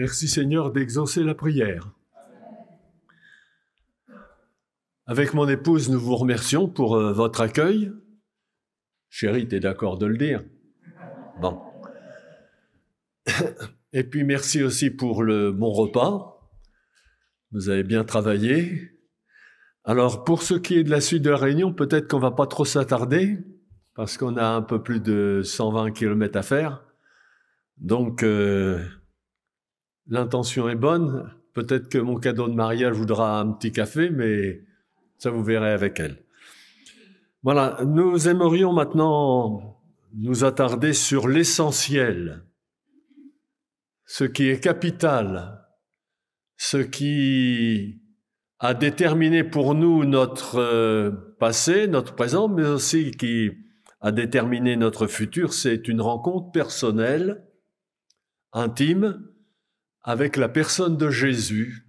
Merci Seigneur d'exaucer la prière. Avec mon épouse, nous vous remercions pour votre accueil. Chérie, t'es d'accord de le dire? Bon. Et puis merci aussi pour le bon repas. Vous avez bien travaillé. Alors pour ce qui est de la suite de la réunion, peut-être qu'on va pas trop s'attarder, parce qu'on a un peu plus de 120 km à faire. Donc l'intention est bonne. Peut-être que mon cadeau de mariage voudra un petit café, mais ça vous verrez avec elle. Voilà, nous aimerions maintenant nous attarder sur l'essentiel, ce qui est capital, ce qui a déterminé pour nous notre passé, notre présent, mais aussi qui a déterminé notre futur. C'est une rencontre personnelle, intime, avec la personne de Jésus.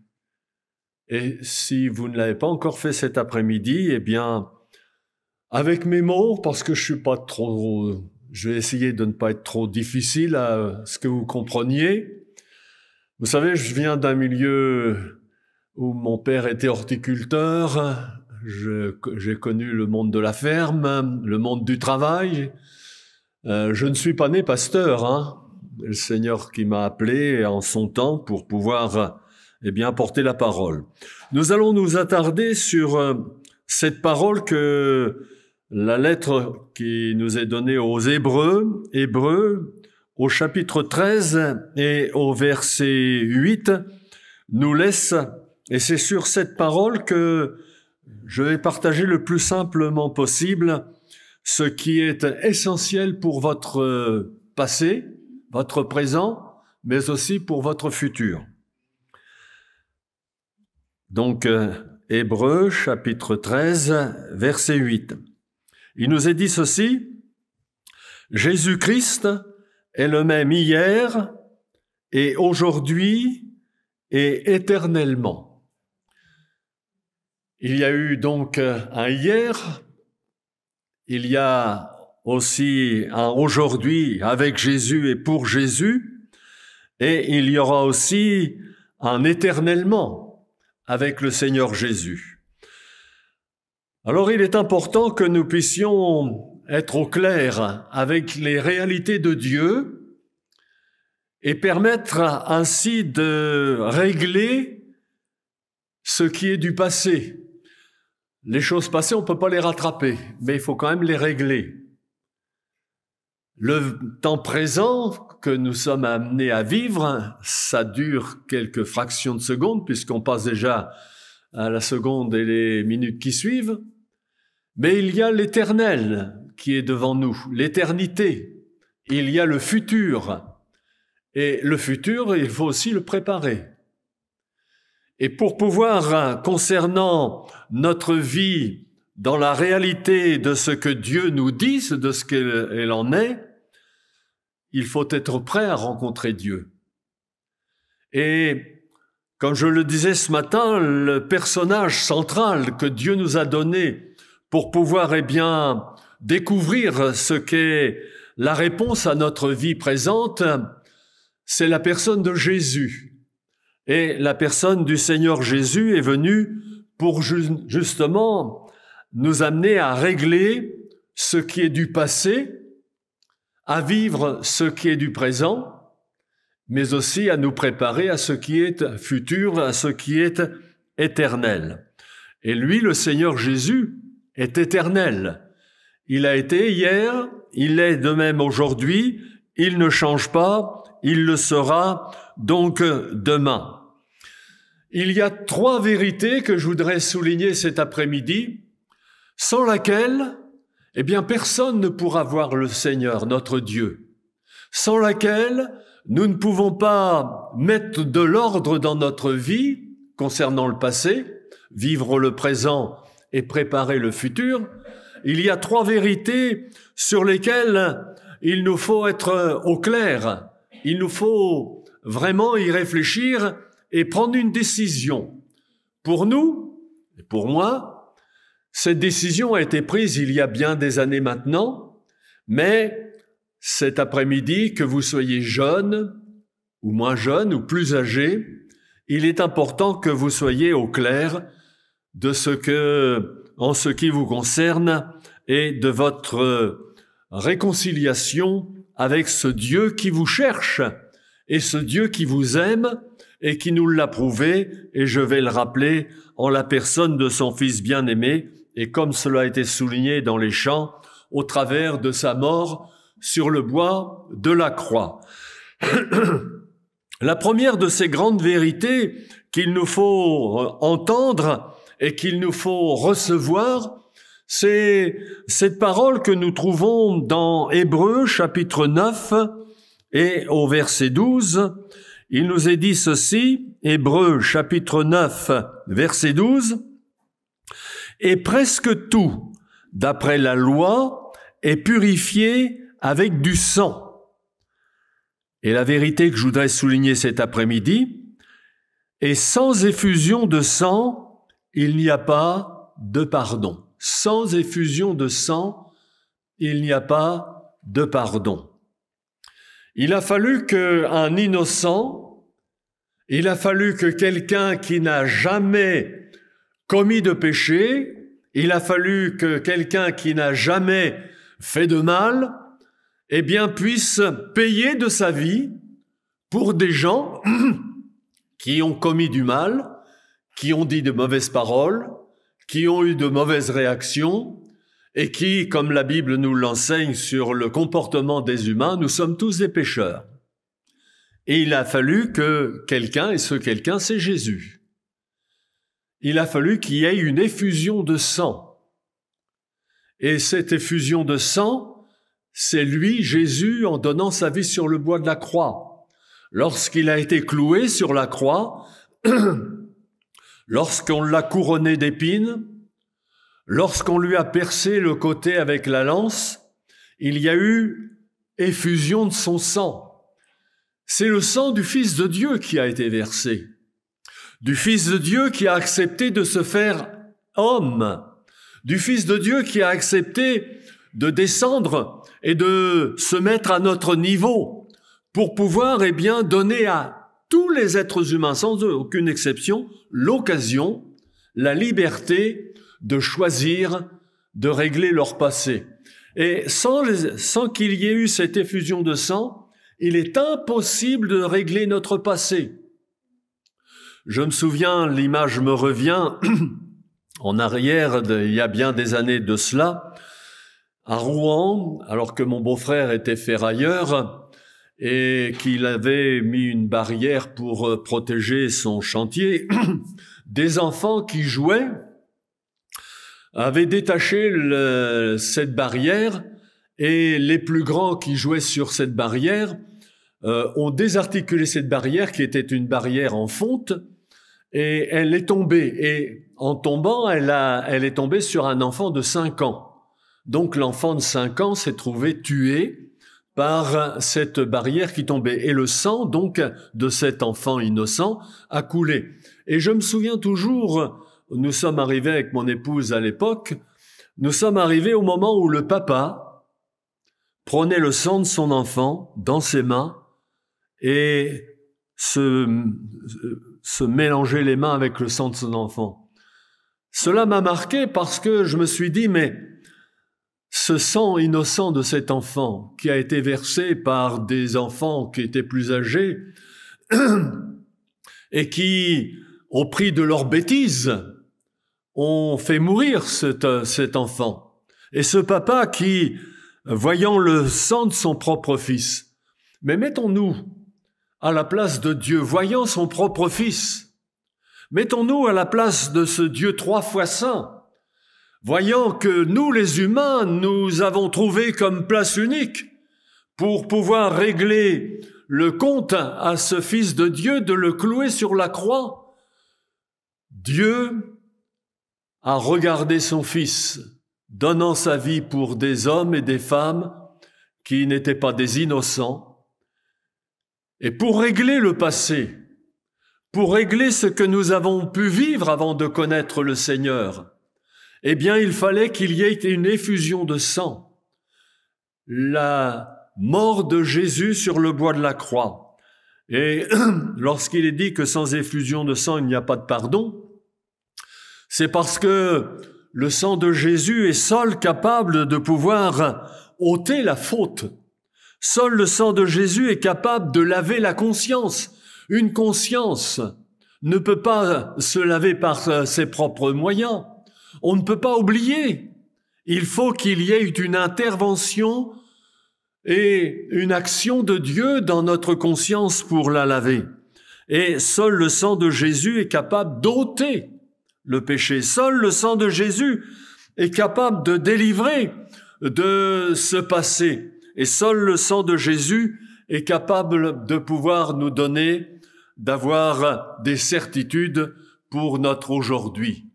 Et si vous ne l'avez pas encore fait cet après-midi, eh bien, avec mes mots, parce que je vais essayer de ne pas être trop difficile à ce que vous compreniez. Vous savez, je viens d'un milieu où mon père était horticulteur. J'ai connu le monde de la ferme, le monde du travail. Je ne suis pas né pasteur, hein. Le Seigneur qui m'a appelé en son temps pour pouvoir porter la parole. Nous allons nous attarder sur cette parole que la lettre qui nous est donnée aux Hébreux, au chapitre 13 et au verset 8, nous laisse, et c'est sur cette parole que je vais partager le plus simplement possible ce qui est essentiel pour votre passé, votre présent, mais aussi pour votre futur. Donc, Hébreux, chapitre 13, verset 8. Il nous est dit ceci: Jésus-Christ est le même hier et aujourd'hui et éternellement. Il y a eu donc un hier, il y a aussi un aujourd'hui avec Jésus et pour Jésus, et il y aura aussi un éternellement avec le Seigneur Jésus. Alors il est important que nous puissions être au clair avec les réalités de Dieu et permettre ainsi de régler ce qui est du passé. Les choses passées, on ne peut pas les rattraper, mais il faut quand même les régler. Le temps présent que nous sommes amenés à vivre, ça dure quelques fractions de secondes, puisqu'on passe déjà à la seconde et les minutes qui suivent. Mais il y a l'éternel qui est devant nous, l'éternité. Il y a le futur. Et le futur, il faut aussi le préparer. Et pour pouvoir, concernant notre vie, dans la réalité de ce que Dieu nous dit, de ce qu'elle en est, il faut être prêt à rencontrer Dieu. Et comme je le disais ce matin, le personnage central que Dieu nous a donné pour pouvoir, découvrir ce qu'est la réponse à notre vie présente, c'est la personne de Jésus. Et la personne du Seigneur Jésus est venue pour justement nous amener à régler ce qui est du passé, à vivre ce qui est du présent, mais aussi à nous préparer à ce qui est futur, à ce qui est éternel. Et lui, le Seigneur Jésus, est éternel. Il a été hier, il est de même aujourd'hui, il ne change pas, il le sera donc demain. Il y a 3 vérités que je voudrais souligner cet après-midi, sans laquelle, personne ne pourra voir le Seigneur, notre Dieu. Sans laquelle, nous ne pouvons pas mettre de l'ordre dans notre vie concernant le passé, vivre le présent et préparer le futur. Il y a 3 vérités sur lesquelles il nous faut être au clair. Il nous faut vraiment y réfléchir et prendre une décision. Pour nous, et pour moi, cette décision a été prise il y a bien des années maintenant, mais cet après-midi, que vous soyez jeune, ou moins jeune, ou plus âgé, il est important que vous soyez au clair de en ce qui vous concerne et de votre réconciliation avec ce Dieu qui vous cherche et ce Dieu qui vous aime et qui nous l'a prouvé, et je vais le rappeler, en la personne de son Fils bien-aimé, et comme cela a été souligné dans les chants, au travers de sa mort sur le bois de la croix. La première de ces grandes vérités qu'il nous faut entendre et qu'il nous faut recevoir, c'est cette parole que nous trouvons dans Hébreux chapitre 9 et au verset 12. Il nous est dit ceci, Hébreux chapitre 9 verset 12, « Et presque tout, d'après la loi, est purifié avec du sang. » Et la vérité que je voudrais souligner cet après-midi, et sans effusion de sang, il n'y a pas de pardon. Sans effusion de sang, il n'y a pas de pardon. Il a fallu qu'un innocent, il a fallu que quelqu'un qui n'a jamais commis de péché, il a fallu que quelqu'un qui n'a jamais fait de mal, eh bien, puisse payer de sa vie pour des gens qui ont commis du mal, qui ont dit de mauvaises paroles, qui ont eu de mauvaises réactions, et qui, comme la Bible nous l'enseigne sur le comportement des humains, nous sommes tous des pécheurs. Et il a fallu que quelqu'un, et ce quelqu'un, c'est Jésus. Il a fallu qu'il y ait une effusion de sang. Et cette effusion de sang, c'est lui, Jésus, en donnant sa vie sur le bois de la croix. Lorsqu'il a été cloué sur la croix, lorsqu'on l'a couronné d'épines, lorsqu'on lui a percé le côté avec la lance, il y a eu effusion de son sang. C'est le sang du Fils de Dieu qui a été versé, du Fils de Dieu qui a accepté de se faire homme, du Fils de Dieu qui a accepté de descendre et de se mettre à notre niveau pour pouvoir, donner à tous les êtres humains, sans aucune exception, l'occasion, la liberté de choisir, de régler leur passé. Et sans qu'il y ait eu cette effusion de sang, il est impossible de régler notre passé. Je me souviens, l'image me revient en arrière, il y a bien des années de cela, à Rouen, alors que mon beau-frère était ferrailleur et qu'il avait mis une barrière pour protéger son chantier, des enfants qui jouaient avaient détaché cette barrière et les plus grands qui jouaient sur cette barrière ont désarticulé cette barrière qui était une barrière en fonte et elle est tombée. Et en tombant, elle est tombée sur un enfant de 5 ans. Donc l'enfant de 5 ans s'est trouvé tué par cette barrière qui tombait. Et le sang, donc, de cet enfant innocent a coulé. Et je me souviens toujours, nous sommes arrivés avec mon épouse à l'époque, nous sommes arrivés au moment où le papa prenait le sang de son enfant dans ses mains et se mélangeait les mains avec le sang de son enfant. Cela m'a marqué parce que je me suis dit, mais ce sang innocent de cet enfant qui a été versé par des enfants qui étaient plus âgés et qui, au prix de leurs bêtises, ont fait mourir cet enfant. Et ce papa qui, voyant le sang de son propre fils, mais mettons-nous à la place de Dieu, voyant son propre fils, mettons-nous à la place de ce Dieu 3 fois saint, voyant que nous, les humains, nous avons trouvé comme place unique pour pouvoir régler le compte à ce Fils de Dieu, de le clouer sur la croix. Dieu a regardé son Fils, donnant sa vie pour des hommes et des femmes qui n'étaient pas des innocents. Et pour régler le passé, pour régler ce que nous avons pu vivre avant de connaître le Seigneur, eh bien, il fallait qu'il y ait une effusion de sang. La mort de Jésus sur le bois de la croix. Et lorsqu'il est dit que sans effusion de sang, il n'y a pas de pardon, c'est parce que le sang de Jésus est seul capable de pouvoir ôter la faute. Seul le sang de Jésus est capable de laver la conscience. Une conscience ne peut pas se laver par ses propres moyens. On ne peut pas oublier. Il faut qu'il y ait une intervention et une action de Dieu dans notre conscience pour la laver. Et seul le sang de Jésus est capable d'ôter le péché. Seul le sang de Jésus est capable de délivrer de ce passé. Et seul le sang de Jésus est capable de pouvoir nous donner, d'avoir des certitudes pour notre aujourd'hui.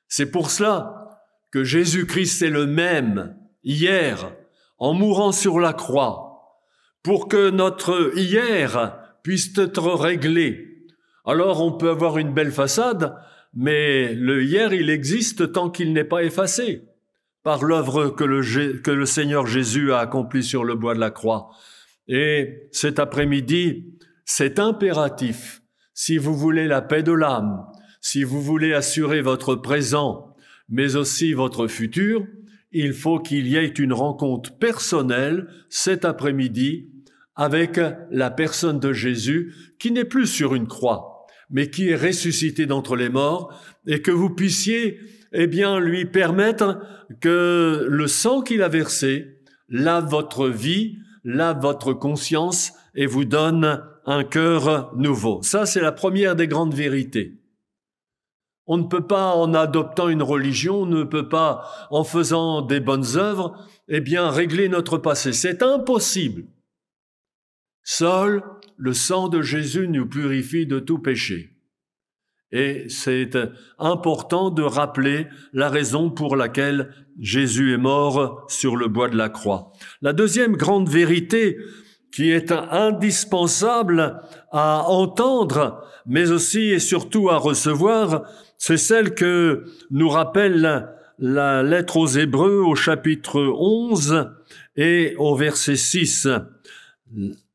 C'est pour cela que Jésus-Christ est le même hier, en mourant sur la croix, pour que notre hier puisse être réglé. Alors on peut avoir une belle façade, mais le hier, il existe tant qu'il n'est pas effacé par l'œuvre que le Seigneur Jésus a accomplie sur le bois de la croix. Et cet après-midi, c'est impératif. Si vous voulez la paix de l'âme, si vous voulez assurer votre présent, mais aussi votre futur, il faut qu'il y ait une rencontre personnelle cet après-midi avec la personne de Jésus qui n'est plus sur une croix, mais qui est ressuscité d'entre les morts, et que vous puissiez, lui permettre que le sang qu'il a versé lave votre vie, lave votre conscience et vous donne un cœur nouveau. Ça, c'est la première des grandes vérités. On ne peut pas, en adoptant une religion, on ne peut pas, en faisant des bonnes œuvres, régler notre passé. C'est impossible. Seul le sang de Jésus nous purifie de tout péché. Et c'est important de rappeler la raison pour laquelle Jésus est mort sur le bois de la croix. La deuxième grande vérité qui est indispensable à entendre, mais aussi et surtout à recevoir, c'est celle que nous rappelle la lettre aux Hébreux au chapitre 11 et au verset 6.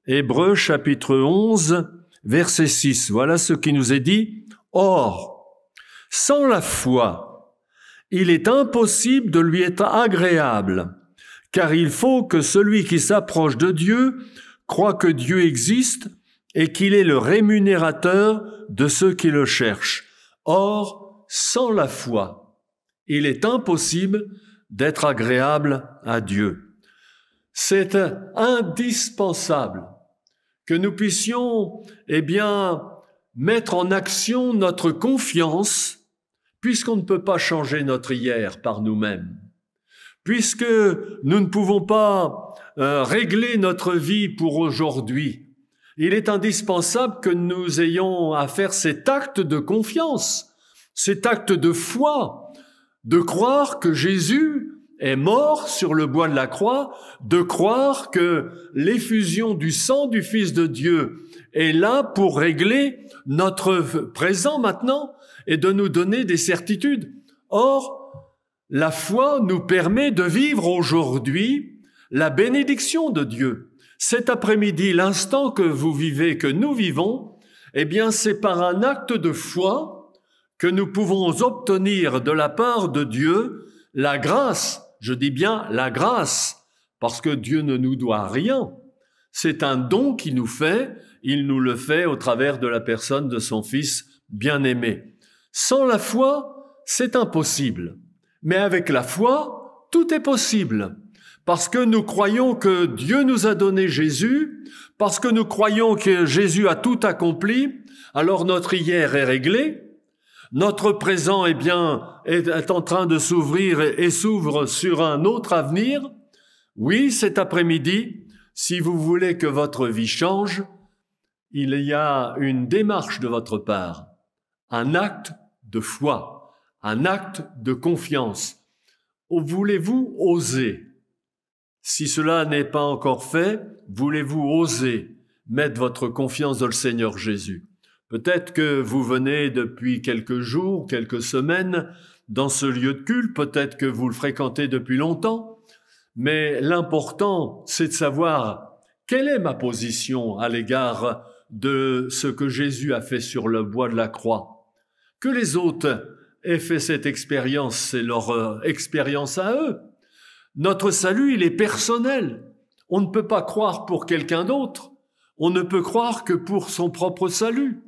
Hébreux chapitre 11, verset 6. Voilà ce qui nous est dit. Or, sans la foi, il est impossible de lui être agréable, car il faut que celui qui s'approche de Dieu croit que Dieu existe et qu'il est le rémunérateur de ceux qui le cherchent. Or, sans la foi, il est impossible d'être agréable à Dieu. C'est indispensable que nous puissions, mettre en action notre confiance, puisqu'on ne peut pas changer notre hier par nous-mêmes, puisque nous ne pouvons pas régler notre vie pour aujourd'hui. Il est indispensable que nous ayons à faire cet acte de confiance, cet acte de foi, de croire que Jésus est mort sur le bois de la croix, de croire que l'effusion du sang du Fils de Dieu est là pour régler notre présent maintenant et de nous donner des certitudes. Or, la foi nous permet de vivre aujourd'hui la bénédiction de Dieu. Cet après-midi, l'instant que vous vivez, que nous vivons, c'est par un acte de foi que nous pouvons obtenir de la part de Dieu la grâce. Je dis bien la grâce, parce que Dieu ne nous doit rien. C'est un don qu'il nous fait, il nous le fait au travers de la personne de son Fils bien-aimé. Sans la foi, c'est impossible. Mais avec la foi, tout est possible. Parce que nous croyons que Dieu nous a donné Jésus, parce que nous croyons que Jésus a tout accompli, alors notre hier est réglé, notre présent, est en train de s'ouvrir et s'ouvre sur un autre avenir. Oui, cet après-midi, si vous voulez que votre vie change, il y a une démarche de votre part, un acte de foi, un acte de confiance. Voulez-vous oser? Si cela n'est pas encore fait, voulez-vous oser mettre votre confiance dans le Seigneur Jésus? Peut-être que vous venez depuis quelques jours, quelques semaines dans ce lieu de culte, peut-être que vous le fréquentez depuis longtemps, mais l'important, c'est de savoir quelle est ma position à l'égard de ce que Jésus a fait sur le bois de la croix. Que les autres aient fait cette expérience, c'est leur expérience à eux. Notre salut, il est personnel. On ne peut pas croire pour quelqu'un d'autre. On ne peut croire que pour son propre salut.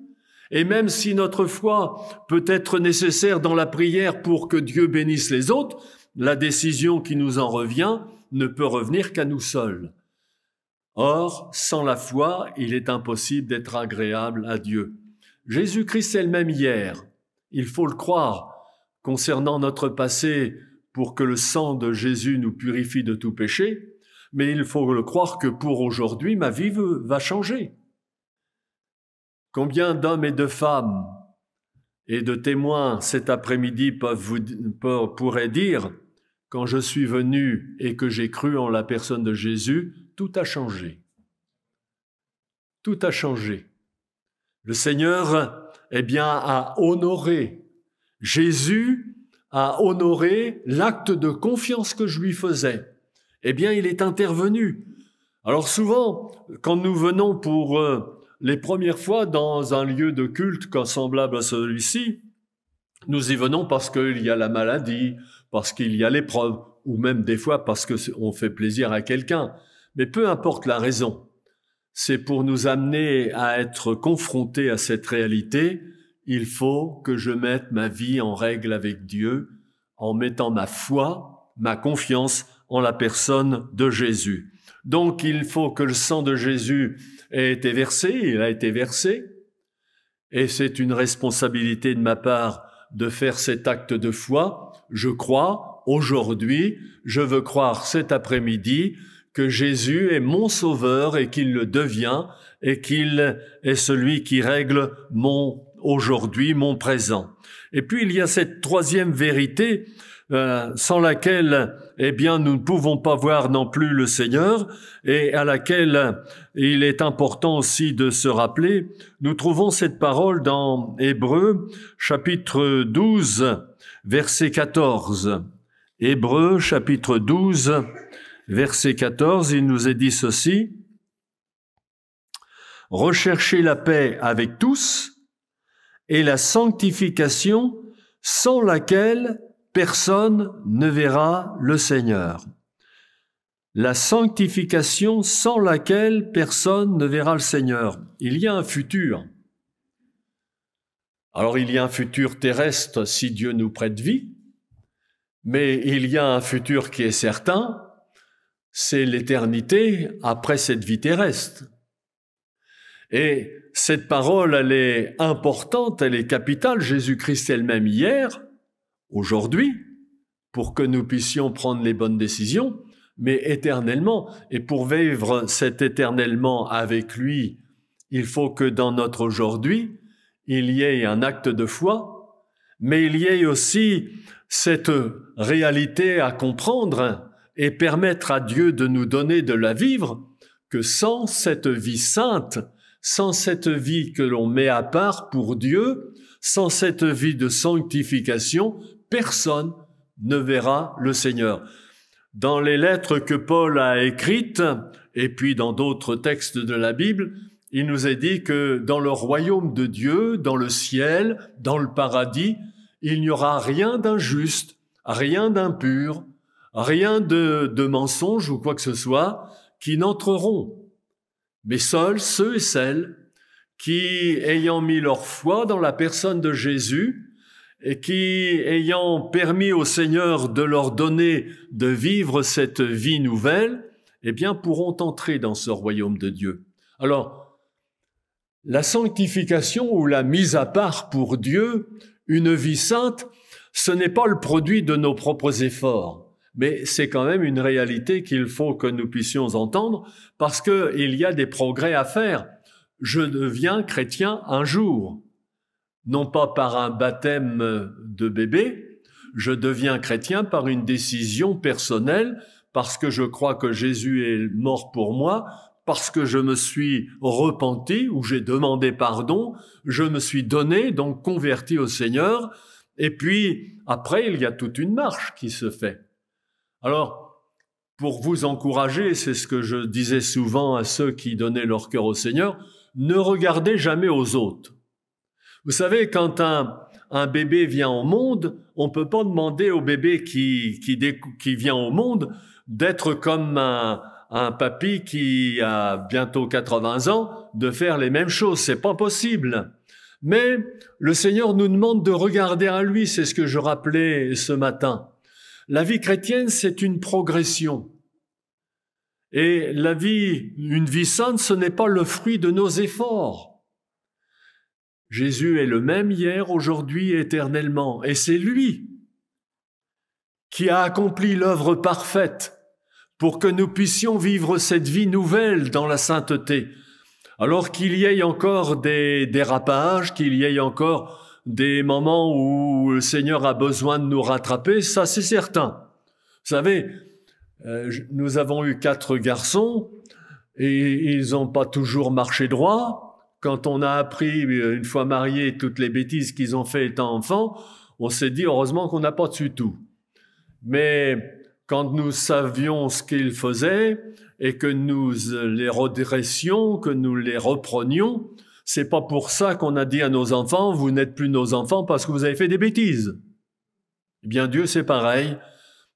Et même si notre foi peut être nécessaire dans la prière pour que Dieu bénisse les autres, la décision qui nous en revient ne peut revenir qu'à nous seuls. Or, sans la foi, il est impossible d'être agréable à Dieu. Jésus-Christ est le même hier. Il faut le croire. Concernant notre passé, pour que le sang de Jésus nous purifie de tout péché, mais il faut le croire que pour aujourd'hui, ma vie va changer. Combien d'hommes et de femmes et de témoins cet après-midi pourraient dire, quand je suis venu et que j'ai cru en la personne de Jésus, tout a changé. Tout a changé. Le Seigneur, a honoré. Jésus a honoré l'acte de confiance que je lui faisais. Il est intervenu. Alors souvent, quand nous venons pour les premières fois dans un lieu de culte semblable à celui-ci, nous y venons parce qu'il y a la maladie, parce qu'il y a l'épreuve, ou même des fois parce qu'on fait plaisir à quelqu'un. Mais peu importe la raison, c'est pour nous amener à être confrontés à cette réalité. Il faut que je mette ma vie en règle avec Dieu en mettant ma foi, ma confiance en la personne de Jésus. Donc, il faut que le sang de Jésus ait été versé, il a été versé, et c'est une responsabilité de ma part de faire cet acte de foi. Je crois aujourd'hui, je veux croire cet après-midi que Jésus est mon sauveur et qu'il le devient et qu'il est celui qui règle mon aujourd'hui, mon présent. Et puis il y a cette troisième vérité sans laquelle nous ne pouvons pas voir non plus le Seigneur et à laquelle il est important aussi de se rappeler. Nous trouvons cette parole dans Hébreux chapitre 12 verset 14. Hébreux chapitre 12 verset 14, il nous est dit ceci: « Recherchez la paix avec tous et la sanctification sans laquelle personne ne verra le Seigneur. » La sanctification sans laquelle personne ne verra le Seigneur. Il y a un futur. Alors il y a un futur terrestre si Dieu nous prête vie, mais il y a un futur qui est certain, c'est l'éternité après cette vie terrestre. Et cette parole, elle est importante, elle est capitale. Jésus-Christ est le même hier, aujourd'hui, pour que nous puissions prendre les bonnes décisions, mais éternellement. Et pour vivre cet éternellement avec lui, il faut que dans notre aujourd'hui, il y ait un acte de foi, mais il y ait aussi cette réalité à comprendre et permettre à Dieu de nous donner de la vivre, que sans cette vie sainte, sans cette vie que l'on met à part pour Dieu, sans cette vie de sanctification, personne ne verra le Seigneur. Dans les lettres que Paul a écrites, et puis dans d'autres textes de la Bible, il nous est dit que dans le royaume de Dieu, dans le ciel, dans le paradis, il n'y aura rien d'injuste, rien d'impur, rien de mensonge ou quoi que ce soit qui n'entreront. Mais seuls ceux et celles qui, ayant mis leur foi dans la personne de Jésus et qui, ayant permis au Seigneur de leur donner de vivre cette vie nouvelle, pourront entrer dans ce royaume de Dieu. Alors, la sanctification ou la mise à part pour Dieu, une vie sainte, ce n'est pas le produit de nos propres efforts, mais c'est quand même une réalité qu'il faut que nous puissions entendre parce qu'il y a des progrès à faire. Je deviens chrétien un jour, non pas par un baptême de bébé, je deviens chrétien par une décision personnelle parce que je crois que Jésus est mort pour moi, parce que je me suis repenti ou j'ai demandé pardon, je me suis donné, donc converti au Seigneur, et puis après il y a toute une marche qui se fait. Alors, pour vous encourager, c'est ce que je disais souvent à ceux qui donnaient leur cœur au Seigneur, ne regardez jamais aux autres. Vous savez, quand un bébé vient au monde, on peut pas demander au bébé qui vient au monde d'être comme un papy qui a bientôt 80 ans, de faire les mêmes choses. C'est pas possible. Mais le Seigneur nous demande de regarder à lui, c'est ce que je rappelais ce matin. La vie chrétienne, c'est une progression. Et une vie sainte, ce n'est pas le fruit de nos efforts. Jésus est le même hier, aujourd'hui et éternellement. Et c'est lui qui a accompli l'œuvre parfaite pour que nous puissions vivre cette vie nouvelle dans la sainteté. Alors qu'il y ait encore des dérapages, qu'il y ait encore des moments où le Seigneur a besoin de nous rattraper, ça c'est certain. Vous savez, nous avons eu 4 garçons et ils n'ont pas toujours marché droit. Quand on a appris, une fois mariés, toutes les bêtises qu'ils ont fait étant enfants, on s'est dit heureusement qu'on n'a pas su tout. Mais quand nous savions ce qu'ils faisaient et que nous les redressions, que nous les reprenions, c'est pas pour ça qu'on a dit à nos enfants, vous n'êtes plus nos enfants parce que vous avez fait des bêtises. Eh bien, Dieu, c'est pareil.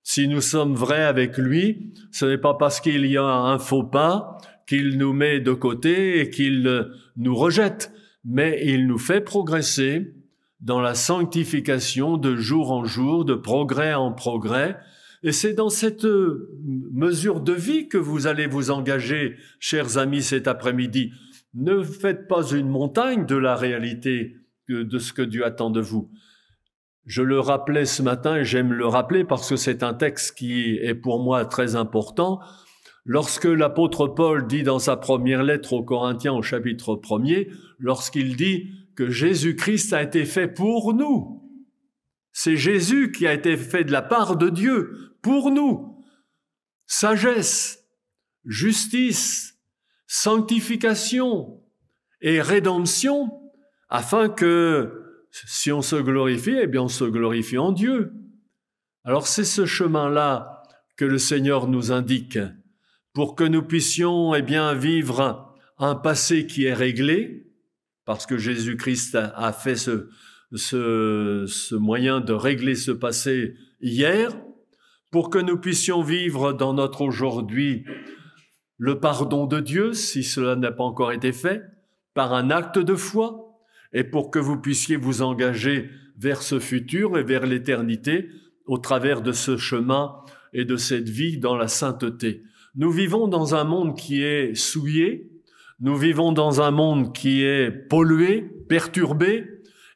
Si nous sommes vrais avec lui, ce n'est pas parce qu'il y a un faux pas qu'il nous met de côté et qu'il nous rejette, mais il nous fait progresser dans la sanctification de jour en jour, de progrès en progrès. Et c'est dans cette mesure de vie que vous allez vous engager, chers amis, cet après-midi. Ne faites pas une montagne de la réalité de ce que Dieu attend de vous. Je le rappelais ce matin et j'aime le rappeler parce que c'est un texte qui est pour moi très important. Lorsque l'apôtre Paul dit dans sa première lettre aux Corinthiens au chapitre 1er, lorsqu'il dit que Jésus-Christ a été fait pour nous, c'est Jésus qui a été fait de la part de Dieu pour nous. Sagesse, justice, sanctification et rédemption, afin que si on se glorifie, eh bien on se glorifie en Dieu. Alors c'est ce chemin-là que le Seigneur nous indique pour que nous puissions eh bien vivre un passé qui est réglé, parce que Jésus-Christ a fait ce moyen de régler ce passé hier, pour que nous puissions vivre dans notre aujourd'hui le pardon de Dieu, si cela n'a pas encore été fait, par un acte de foi, et pour que vous puissiez vous engager vers ce futur et vers l'éternité au travers de ce chemin et de cette vie dans la sainteté. Nous vivons dans un monde qui est souillé, nous vivons dans un monde qui est pollué, perturbé,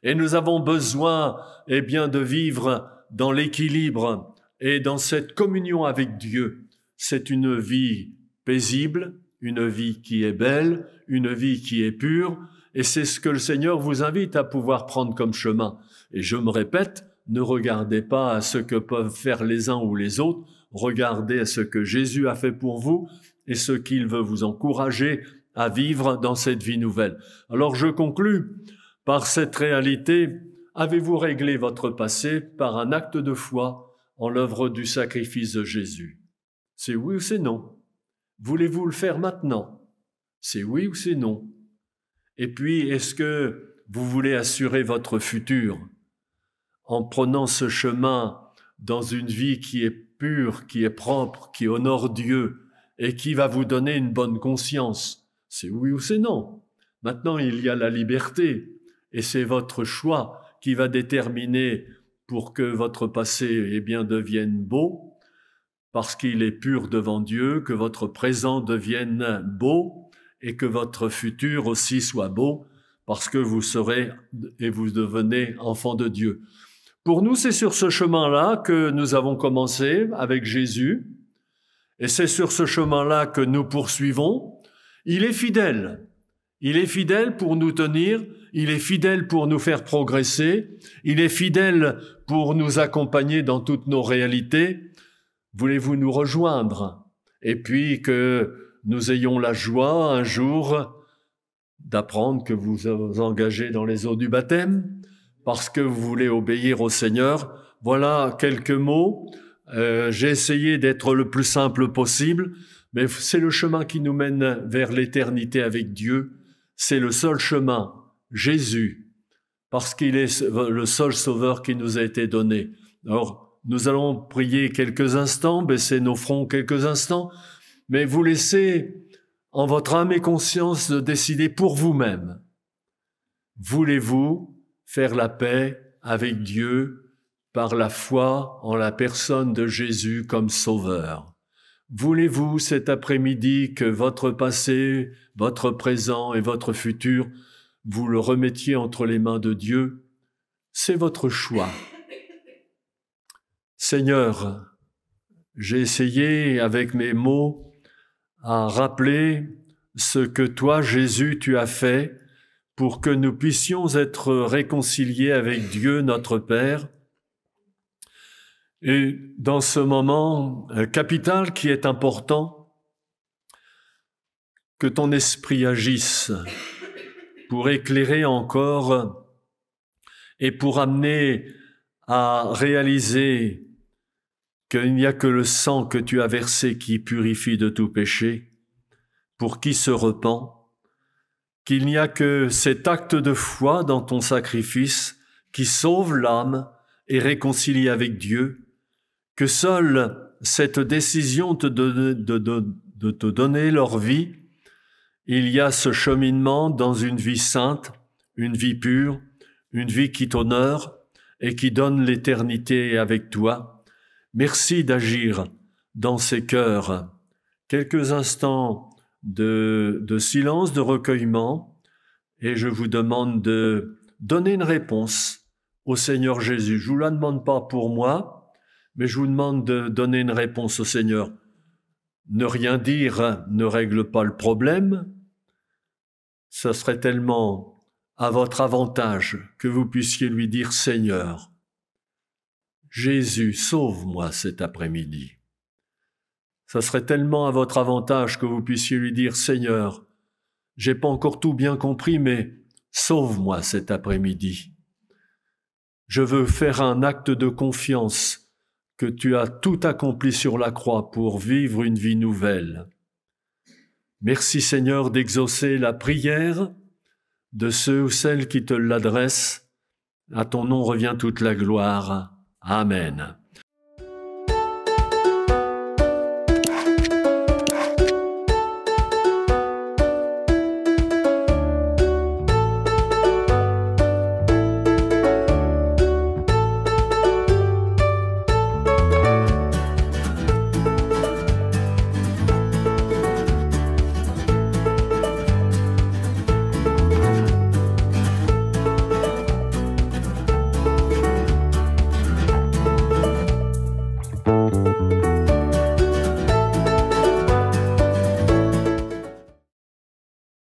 et nous avons besoin, eh bien, de vivre dans l'équilibre et dans cette communion avec Dieu. C'est une vie paisible, une vie qui est belle, une vie qui est pure, et c'est ce que le Seigneur vous invite à pouvoir prendre comme chemin. Et je me répète, ne regardez pas à ce que peuvent faire les uns ou les autres, regardez à ce que Jésus a fait pour vous et ce qu'il veut vous encourager à vivre dans cette vie nouvelle. Alors je conclus par cette réalité. Avez-vous réglé votre passé par un acte de foi en l'œuvre du sacrifice de Jésus? C'est oui ou c'est non? Voulez-vous le faire maintenant? C'est oui ou c'est non? Et puis, est-ce que vous voulez assurer votre futur en prenant ce chemin dans une vie qui est pure, qui est propre, qui honore Dieu et qui va vous donner une bonne conscience? C'est oui ou c'est non? Maintenant, il y a la liberté et c'est votre choix qui va déterminer pour que votre passé eh bien, devienne beau, parce qu'il est pur devant Dieu, que votre présent devienne beau, et que votre futur aussi soit beau, parce que vous serez et vous devenez enfant de Dieu. Pour nous, c'est sur ce chemin-là que nous avons commencé avec Jésus, et c'est sur ce chemin-là que nous poursuivons. Il est fidèle. Il est fidèle pour nous tenir, il est fidèle pour nous faire progresser, il est fidèle pour nous accompagner dans toutes nos réalités. Voulez-vous nous rejoindre? Et puis que nous ayons la joie un jour d'apprendre que vous vous engagez dans les eaux du baptême parce que vous voulez obéir au Seigneur. Voilà quelques mots. J'ai essayé d'être le plus simple possible, mais c'est le chemin qui nous mène vers l'éternité avec Dieu. c'est le seul chemin, Jésus, parce qu'il est le seul sauveur qui nous a été donné. Alors, nous allons prier quelques instants, baisser nos fronts quelques instants, mais vous laissez en votre âme et conscience de décider pour vous-même. Voulez-vous faire la paix avec Dieu par la foi en la personne de Jésus comme sauveur? Voulez-vous cet après-midi que votre passé, votre présent et votre futur, vous le remettiez entre les mains de Dieu? C'est votre choix. Seigneur, j'ai essayé avec mes mots à rappeler ce que toi, Jésus, tu as fait pour que nous puissions être réconciliés avec Dieu, notre Père. Et dans ce moment capital qui est important, que ton esprit agisse pour éclairer encore et pour amener à réaliser qu'il n'y a que le sang que tu as versé qui purifie de tout péché, pour qui se repent, qu'il n'y a que cet acte de foi dans ton sacrifice qui sauve l'âme et réconcilie avec Dieu, que seule cette décision de te donner leur vie, il y a ce cheminement dans une vie sainte, une vie pure, une vie qui t'honore et qui donne l'éternité avec toi. Merci d'agir dans ces cœurs. Quelques instants de silence, de recueillement, et je vous demande de donner une réponse au Seigneur Jésus. Je vous la demande pas pour moi, mais je vous demande de donner une réponse au Seigneur. Ne rien dire ne règle pas le problème. Ça serait tellement à votre avantage que vous puissiez lui dire « Seigneur, Jésus, sauve-moi cet après-midi ». Ça serait tellement à votre avantage que vous puissiez lui dire « Seigneur, j'ai pas encore tout bien compris, mais sauve-moi cet après-midi. Je veux faire un acte de confiance que tu as tout accompli sur la croix pour vivre une vie nouvelle. Merci Seigneur d'exaucer la prière de ceux ou celles qui te l'adressent. À ton nom revient toute la gloire. Amen.